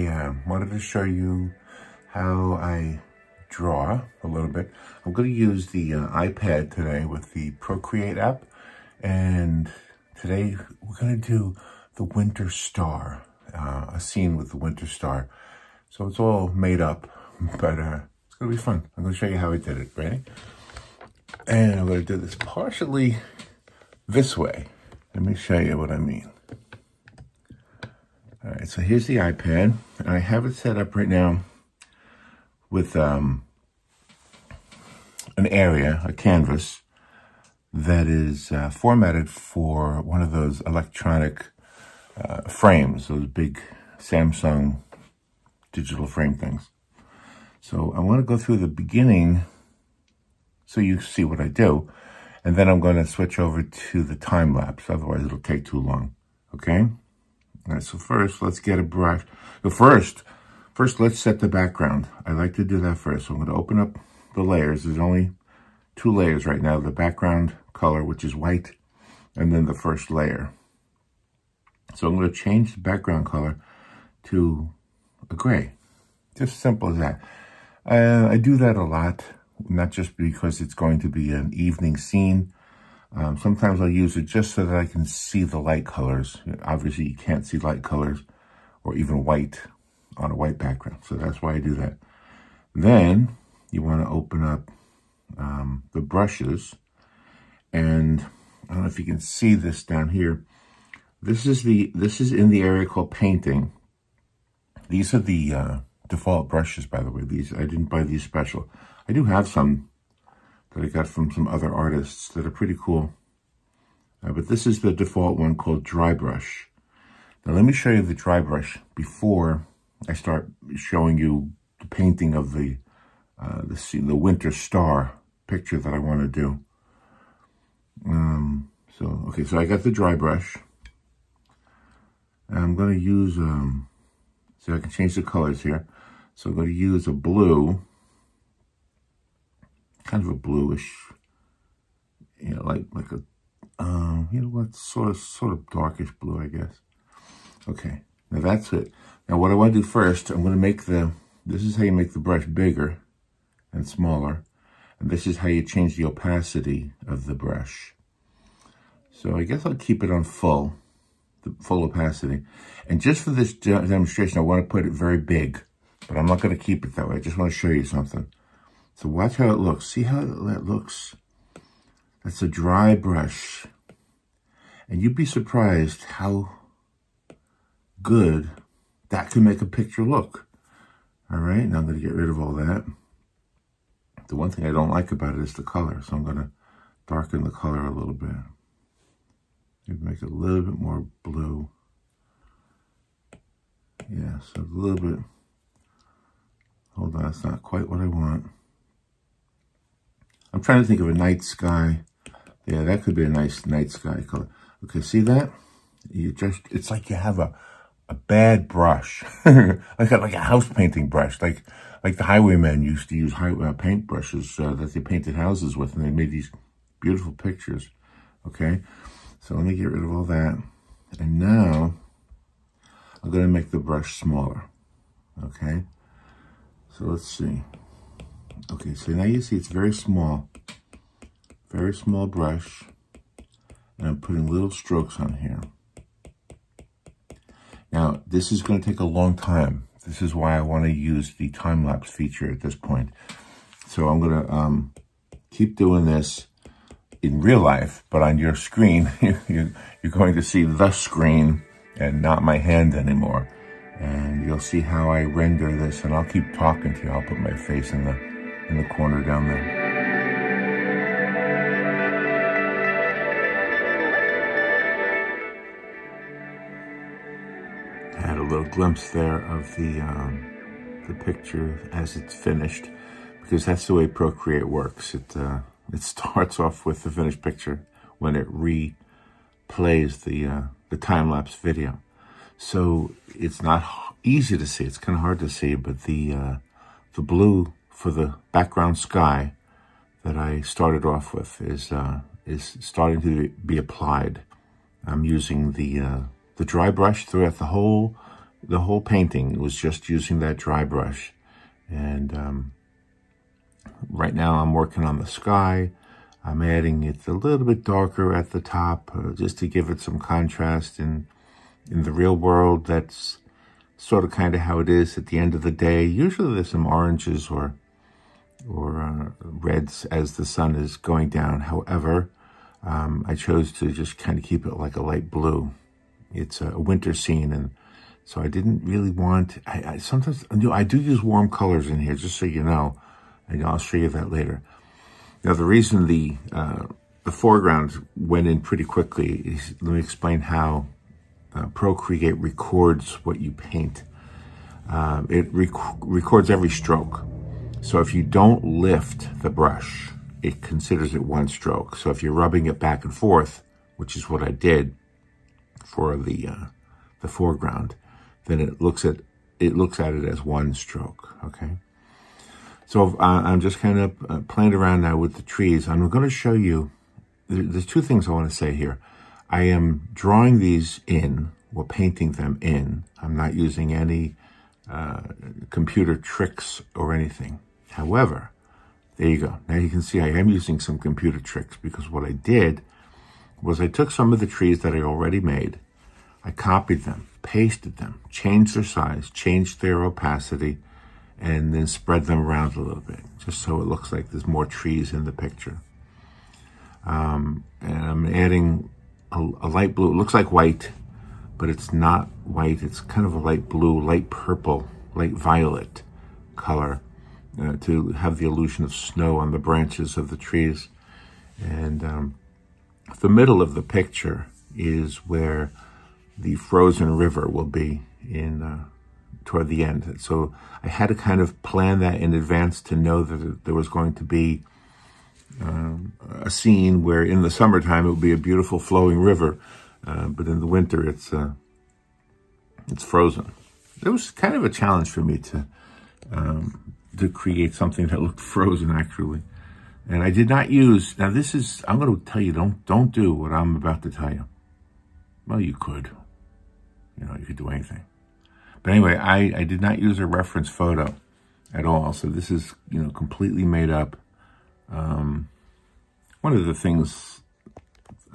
I wanted to show you how I draw a little bit. I'm going to use the iPad today with the Procreate app, and today we're going to do the winter star, a scene with the winter star. So it's all made up, but it's going to be fun. I'm going to show you how I did it. Ready? And I'm going to do this partially this way. Let me show you what I mean. All right, so here's the iPad, and I have it set up right now with an area, a canvas, that is formatted for one of those electronic frames, those big Samsung digital frame things. So I want to go through the beginning so you see what I do, and then I'm going to switch over to the time lapse, otherwise it'll take too long, okay? All right, so first, let's get a brush. So first, let's set the background. I like to do that first. So I'm going to open up the layers. There's only 2 layers right now. The background color, which is white, and then the first layer. So I'm going to change the background color to a gray. Just simple as that. I do that a lot, not just because it's going to be an evening scene. Sometimes I'll use it just so that I can see the light colors. Obviously, you can't see light colors or even white on a white background. So that's why I do that. Then you want to open up the brushes. And I don't know if you can see this down here. This is in the area called painting. These are the default brushes, by the way. I didn't buy these special. I do have some that I got from some other artists that are pretty cool. But this is the default one called dry brush. Now let me show you the dry brush before I start showing you the painting of the winter star picture that I want to do. So I got the dry brush. And I'm going to use, so I can change the colors here. So I'm going to use a blue, kind of a bluish, like a, what, sort of darkish blue, I guess. Okay, now that's it. Now what I want to do first, I'm going to make this is how you make the brush bigger and smaller. And this is how you change the opacity of the brush. So I guess I'll keep it on full opacity. And just for this demonstration, I want to put it very big, but I'm not going to keep it that way. I just want to show you something. So watch how it looks. See how that looks? That's a dry brush. And you'd be surprised how good that can make a picture look. All right, now I'm going to get rid of all that. The one thing I don't like about it is the color, so I'm going to darken the color a little bit. Maybe make it a little bit more blue. Yeah, so a little bit. Hold on, that's not quite what I want. I'm trying to think of a night sky. Yeah, that could be a nice night sky color. Okay, see that? It's like you have a bad brush, like a house painting brush, like the highwaymen used to use paint brushes that they painted houses with, and they made these beautiful pictures. Okay, so let me get rid of all that, and now I'm going to make the brush smaller. Okay, so let's see. Okay, so now you see it's very small brush, and I'm putting little strokes on here. Now, this is going to take a long time. This is why I want to use the time-lapse feature at this point. So I'm going to keep doing this in real life, but on your screen, you're going to see the screen and not my hand anymore. And you'll see how I render this, and I'll keep talking to you. I'll put my face in the corner down there. I had a little glimpse there of the picture as it's finished, because that's the way Procreate works. It starts off with the finished picture when it replays the time-lapse video. So it's not easy to see. It's kind of hard to see, but the blue for the background sky that I started off with is starting to be applied. I'm using the dry brush throughout the whole the whole painting was just using that dry brush. And right now I'm working on the sky. I'm adding it a little bit darker at the top, just to give it some contrast. In the real world, that's sort of kind of how it is at the end of the day. Usually there's some oranges or reds as the sun is going down. However, I chose to just kind of keep it like a light blue. It's a winter scene, and so I didn't really want, I sometimes, I do use warm colors in here, just so you know, and I'll show you that later. Now, the reason the foreground went in pretty quickly is, let me explain how Procreate records what you paint. It records every stroke. So if you don't lift the brush, it considers it one stroke. So if you're rubbing it back and forth, which is what I did for the foreground, then it looks at it as one stroke. Okay. So I'm just kind of playing around now with the trees. I'm going to show you, there's two things I want to say here. I am drawing these in, or painting them in. I'm not using any computer tricks or anything. However, there you go. Now you can see I am using some computer tricks, because what I did was I took some of the trees that I already made, I copied them, pasted them, changed their size, changed their opacity, and then spread them around a little bit, just so it looks like there's more trees in the picture. And I'm adding a light blue. It looks like white, but it's not white. It's kind of a light blue, light purple, light violet color to have the illusion of snow on the branches of the trees. And the middle of the picture is where the frozen river will be in toward the end. So I had to kind of plan that in advance to know that there was going to be a scene where in the summertime it would be a beautiful flowing river, but in the winter it's frozen. It was kind of a challenge for me to create something that looked frozen, actually. And I did not use, now this is, I'm going to tell you, don't do what I'm about to tell you. Well, you could. You could do anything. But anyway, I did not use a reference photo at all. So this is, completely made up. One of the things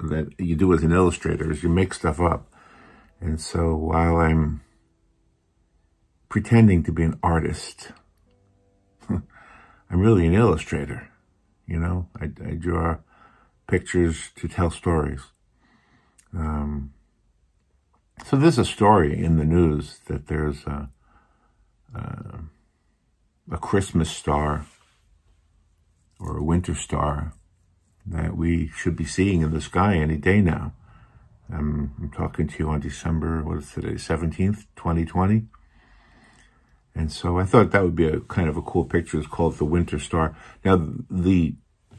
that you do as an illustrator is you make stuff up. And so while I'm pretending to be an artist, I'm really an illustrator. I draw pictures to tell stories. So there's a story in the news that there's a Christmas star or a winter star that we should be seeing in the sky any day now. I'm talking to you on December, what is today, 17th, 2020. And so I thought that would be a kind of a cool picture. It's called the Winter Star. Now,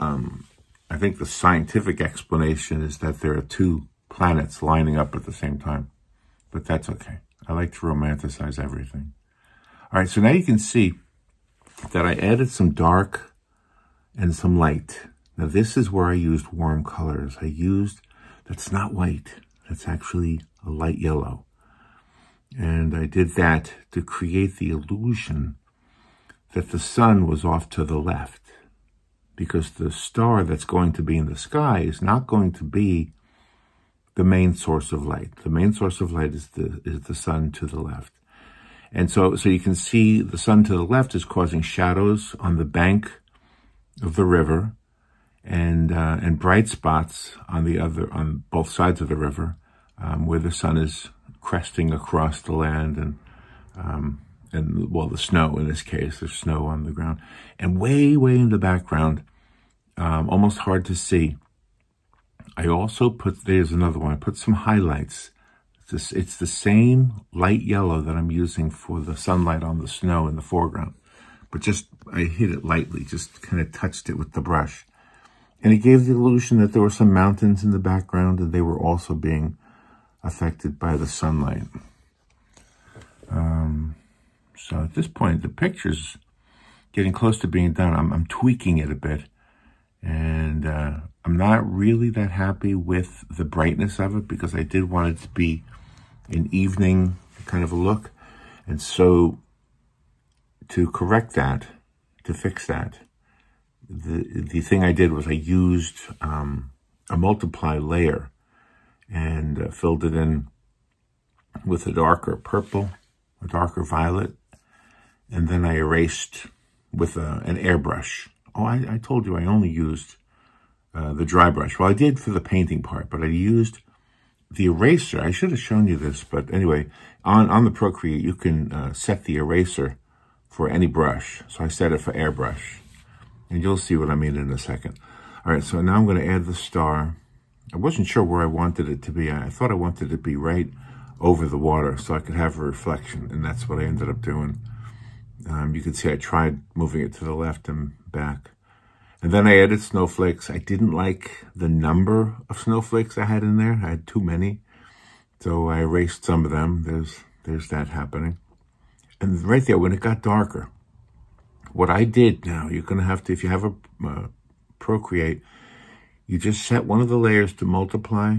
I think the scientific explanation is that there are two planets lining up at the same time. But that's okay. I like to romanticize everything. All right, so now you can see that I added some dark and some light. Now, this is where I used warm colors. That's not white. That's actually a light yellow. And I did that to create the illusion that the sun was off to the left, because the star that's going to be in the sky is not going to be the main source of light. The main source of light is the sun to the left. And so you can see the sun to the left is causing shadows on the bank of the river, and bright spots on both sides of the river, where the sun is cresting across the land, and the snow in this case. There's snow on the ground, and way in the background, almost hard to see, I also there's another one. I put some highlights. It's the same light yellow that I'm using for the sunlight on the snow in the foreground, but I hit it lightly, just kind of touched it with the brush. And it gave the illusion that there were some mountains in the background, and they were also being affected by the sunlight. So at this point, the picture's getting close to being done. I'm tweaking it a bit, and I'm not really that happy with the brightness of it, because I did want it to be an evening kind of a look. And so to correct that, to fix that, the thing I did was I used a multiply layer and filled it in with a darker purple, a darker violet, and then I erased with an airbrush. Oh, I told you I only used the dry brush. Well, I did for the painting part, but I used the eraser. I should have shown you this, but anyway, on the Procreate, you can set the eraser for any brush. So I set it for airbrush, and you'll see what I mean in a second. All right, so now I'm going to add the star. I wasn't sure where I wanted it to be. I thought I wanted it to be right over the water so I could have a reflection, and that's what I ended up doing. You can see I tried moving it to the left and back. And then I added snowflakes. I didn't like the number of snowflakes I had in there. I had too many. So I erased some of them. There's that happening. And right there, when it got darker, what I did now, you're going to have to, if you have a Procreate, you just set one of the layers to multiply.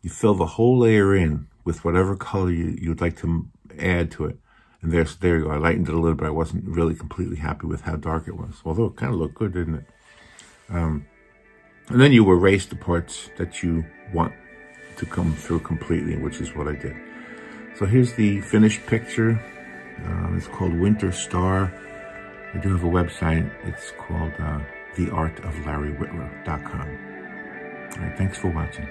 You fill the whole layer in with whatever color you'd like to add to it. And there you go. I lightened it a little bit. I wasn't really completely happy with how dark it was. Although it kind of looked good, didn't it? And then you erase the parts that you want to come through completely, which is what I did. So here's the finished picture. It's called Winter Star. I do have a website. It's called theartoflarrywhitler.com. All right, thanks for watching.